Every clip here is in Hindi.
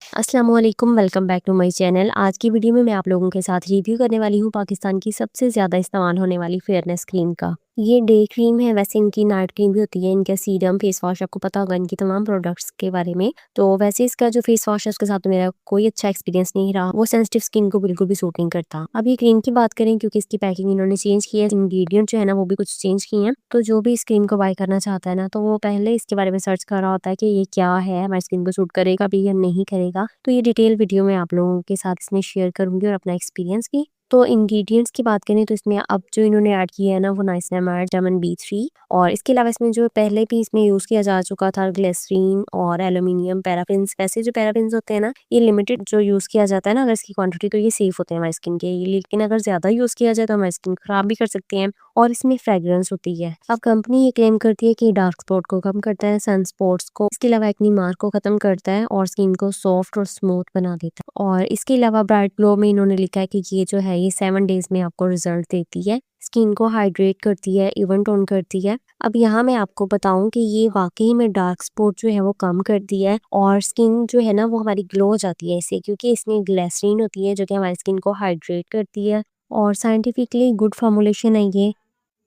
अस्सलाम वालेकुम, welcome back to my channel. आज की वीडियो में मैं आप लोगों के साथ रिव्यू करने वाली हूँ पाकिस्तान की सबसे ज़्यादा इस्तेमाल होने वाली फेयरनेस क्रीम का। ये डे क्रीम है, वैसे इनकी नाइट क्रीम भी होती है, इनका सीरम, फेस वॉश आपको पता होगा इनकी तमाम प्रोडक्ट्स के बारे में। तो वैसे इसका जो फेस वॉश है उसके साथ तो मेरा कोई अच्छा एक्सपीरियंस नहीं रहा, वो सेंसिटिव स्किन को बिल्कुल भी सूट नहीं करता। अब ये क्रीम की बात करें, क्योंकि इसकी पैकिंग इन्होंने चेंज की है, इंग्रेडिएंट जो है ना वो भी कुछ चेंज किए हैं। तो जो भी इस क्रीम को बाय करना चाहता है ना, तो वो पहले इसके बारे में सर्च कर रहा होता है कि ये क्या है, हमारी स्किन को सूट करेगा भी या नहीं करेगा। तो ये डिटेल वीडियो में आप लोगों के साथ इसमें शेयर करूंगी और अपना एक्सपीरियंस भी। तो इंग्रेडिएंट्स की बात करें तो इसमें अब जो इन्होंने ऐड किया है ना वो नाइसिनामाइड, विटामिन B3 और इसके अलावा इसमें जो पहले भी इसमें यूज किया जा चुका था ग्लिसरीन और एल्यूमिनियम पैराफिन्स। वैसे जो पैराफिन्स होते हैं ना, ये लिमिटेड जो यूज किया जाता है ना अगर इसकी क्वांटिटी, तो ये सेफ होते हैं हमारी स्किन के, लेकिन अगर ज्यादा यूज किया जाए तो हमारी स्किन खराब भी कर सकते हैं। और इसमें फ्रेग्रेंस होती है। अब कंपनी ये क्लेम करती है कि डार्क स्पॉट को कम करता है, सन स्पॉट्स को, इसके अलावा एक्ने मार्क को खत्म करता है और स्किन को सॉफ्ट और स्मूथ बना देता है। और इसके अलावा ब्राइट ग्लो में इन्होंने लिखा है कि ये जो है ये 7 डेज में आपको रिजल्ट देती है, स्किन को हाइड्रेट करती है, इवन टोन करती है। अब यहाँ मैं आपको बताऊं कि ये वाकई में डार्क स्पॉट जो है वो कम करती है और स्किन जो है ना वो हमारी ग्लो हो जाती है इससे, क्योंकि इसमें ग्लिसरीन होती है जो कि हमारी स्किन को हाइड्रेट करती है और साइंटिफिकली गुड फॉर्मुलेशन है ये।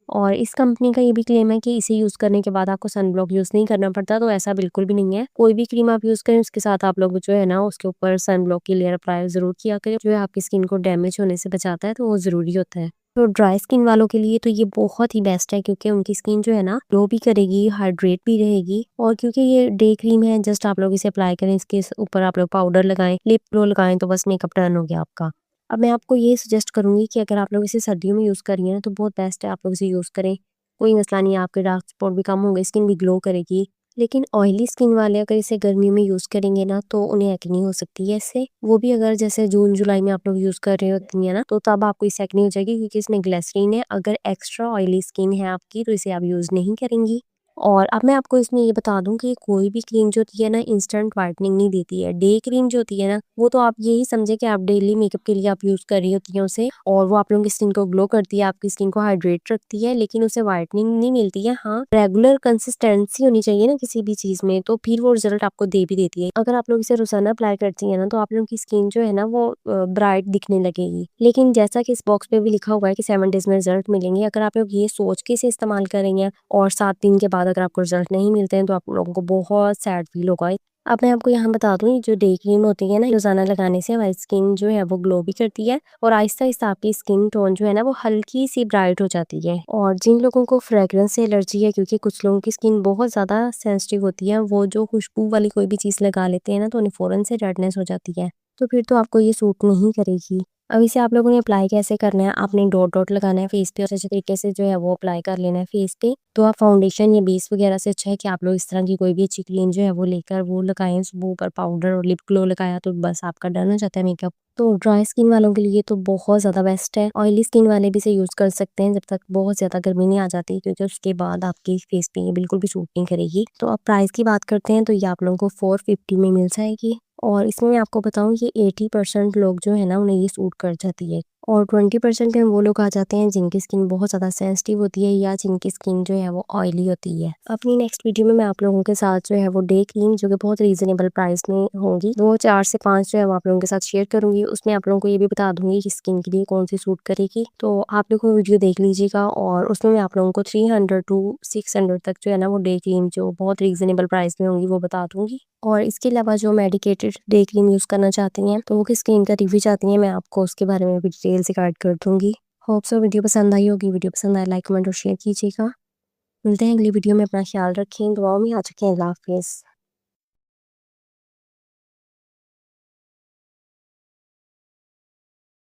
और इस कंपनी का ये भी क्लेम है कि इसे यूज़ करने के बाद आपको सन ब्लॉक यूज़ नहीं करना पड़ता, तो ऐसा बिल्कुल भी नहीं है। कोई भी क्रीम आप यूज़ करें उसके साथ आप लोग जो है ना उसके ऊपर सन ब्लॉक की लेयर अप्लाई ज़रूर किया करें, जो है आपकी स्किन को डैमेज होने से बचाता है, तो वो ज़रूरी होता है। तो ड्राई स्किन वालों के लिए तो ये बहुत ही बेस्ट है, क्योंकि उनकी स्किन जो है ना ग्लो भी करेगी, हाइड्रेट भी रहेगी। और क्योंकि ये डे क्रीम है, जस्ट आप लोग इसे अप्लाई करें, इसके ऊपर आप लोग पाउडर लगाएं, लिप ग्लो लगाएं, तो बस मेकअप डन हो गया आपका। अब मैं आपको ये सजेस्ट करूंगी कि अगर आप लोग इसे सर्दियों में यूज़ करिए ना तो बहुत बेस्ट है, आप लोग इसे यूज़ करें। कोई मसला नहीं है, आपके डार्क स्पॉट भी कम होंगे, स्किन भी ग्लो करेगी। लेकिन ऑयली स्किन वाले अगर इसे गर्मियों में यूज़ करेंगे ना तो उन्हें एक्ने हो सकती है इससे, वो भी अगर जैसे जून जुलाई में आप लोग यूज़ कर रहे होती है ना, तो तब आपको इससे एक्ने हो जाएगी, क्योंकि इसमें ग्लिसरीन है। अगर एक्स्ट्रा ऑयली स्किन है आपकी तो इसे आप यूज़ नहीं करेंगी। और अब मैं आपको इसमें ये बता दूं कि कोई भी क्रीम जो होती है ना इंस्टेंट वाइटनिंग नहीं देती है। डे क्रीम जो होती है ना वो तो आप यही समझे कि आप डेली मेकअप के लिए आप यूज कर रही होती हैं उसे, और वो आप लोगों की स्किन को ग्लो करती है, आपकी स्किन को हाइड्रेट रखती है, लेकिन उसे वाइटनिंग नहीं मिलती है। हाँ, रेगुलर कंसिस्टेंसी होनी चाहिए ना किसी भी चीज में, तो फिर वो रिजल्ट आपको दे भी देती है। अगर आप लोग इसे रोजाना अप्लाई करती है ना तो आप लोगों की स्किन जो है ना वो ब्राइट दिखने लगेगी। लेकिन जैसा कि इस बॉक्स पे भी लिखा हुआ है कि 7 डेज में रिजल्ट मिलेंगे, अगर आप लोग ये सोच के इसे इस्तेमाल करेंगे और 7 दिन के बाद अगर आपको रिजल्ट नहीं मिलते हैं तो आप लोगों को बहुत सैड फील होगा। अब मैं आपको यहाँ बता दूँ, ये जो डे क्रीम होती है ना, रोजाना लगाने से हमारी स्किन जो है वो ग्लो भी करती है और आहिस्ता आहिस्ता आपकी स्किन टोन जो है ना वो हल्की सी ब्राइट हो जाती है। और जिन लोगों को फ्रेग्रेंस से एलर्जी है, क्योंकि कुछ लोगों की स्किन बहुत ज़्यादा सेंसिटिव होती है, वो जो खुशबू वाली कोई भी चीज़ लगा लेते हैं ना तो उन्हें फ़ौरन से रेडनेस हो जाती है, तो फिर तो आपको ये सूट नहीं करेगी। अब इसे आप लोगों ने अप्लाई कैसे करना है, आपने डॉट डॉट लगाना है फेस पे और अच्छे तरीके से जो है वो अप्लाई कर लेना है फेस पे। तो आप फाउंडेशन या बेस वगैरह से अच्छा है कि आप लोग इस तरह की कोई भी अच्छी क्रीम जो है वो लेकर वो लगाएं, सुबह ऊपर पाउडर और लिप ग्लो लगाया तो बस आपका डन हो जाता है मेकअप। तो ड्राई स्किन वालों के लिए तो बहुत ज़्यादा बेस्ट है। ऑयली स्किन वाले भी इसे यूज़ कर सकते हैं जब तक बहुत ज़्यादा गर्मी नहीं आ जाती, क्योंकि उसके बाद आपकी फेस पे ये बिल्कुल भी सूट नहीं करेगी। तो अब प्राइस की बात करते हैं, तो ये आप लोगों को 450 में मिल जाएगी। और इसमें मैं आपको बताऊं ये 80% लोग जो है ना उन्हें ये सूट कर जाती है, और 20% में वो लोग आ जाते हैं जिनकी स्किन बहुत ज़्यादा सेंसिटिव होती है या जिनकी स्किन जो है वो ऑयली होती है। अपनी नेक्स्ट वीडियो में मैं आप लोगों के साथ जो है वो डे क्रीम जो कि बहुत रीजनेबल प्राइस में होंगी, वो 4 से 5 जो है वो आप लोगों के साथ शेयर करूंगी। उसमें आप लोगों को ये भी बता दूंगी कि स्किन के लिए कौन सी सूट करेगी, तो आप लोग को वीडियो देख लीजिएगा। और उसमें मैं आप लोगों को 300 टू 600 तक जो है ना वो डे क्रीम जो बहुत रीजनेबल प्राइस में होंगी वो बता दूंगी। और इसके अलावा जो मेडिकेटेड डे क्रीम यूज़ करना चाहती हैं तो वो किस क्रीम का रिव्यू चाहती हैं, मैं आपको उसके बारे में भी डिटेल से गाइड कर दूंगी। होप सो वीडियो पसंद आई होगी। वीडियो पसंद आए लाइक कमेंट और शेयर कीजिएगा। मिलते हैं अगली वीडियो में, अपना ख्याल रखें, दुआओं में याद रखें। अल्लाह हाफिज़।